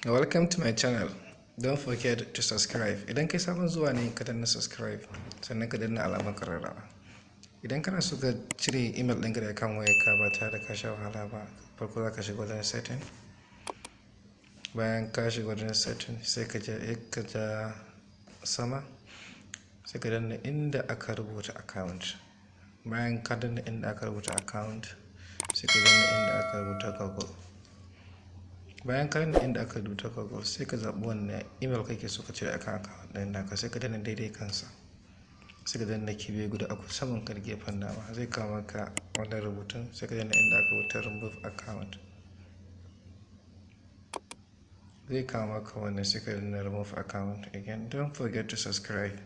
Welcome to my channel. Don't forget to subscribe. Idan kai sabon zuwa ne ka danna subscribe sannan ka danna alamar kararrawa. Idan kana so ka cire email ɗinka daga kan wayarka ba tare da ka sha wahala ba, farko za ka shiga wajen setting. Bayan ka shiga wajen setting sai ka ja sama sai ka danna inda aka rubuta account. Bayan ka danna inda aka rubuta account sai ka danna inda aka rubuta Google. Bayan ka danna inda aka rubuta Google sai ka zaɓi wannan email kake so ka cire akan account ɗin naka, sai ka danna daidai kansa. Sai ka danna kibe guda uku saman kan gefen dama zai kawo maka wannan rubutun, sai ka danna inda aka rubuta remove account. Zai kawo maka wannan sai ka danna remove account again. Don't forget to subscribe.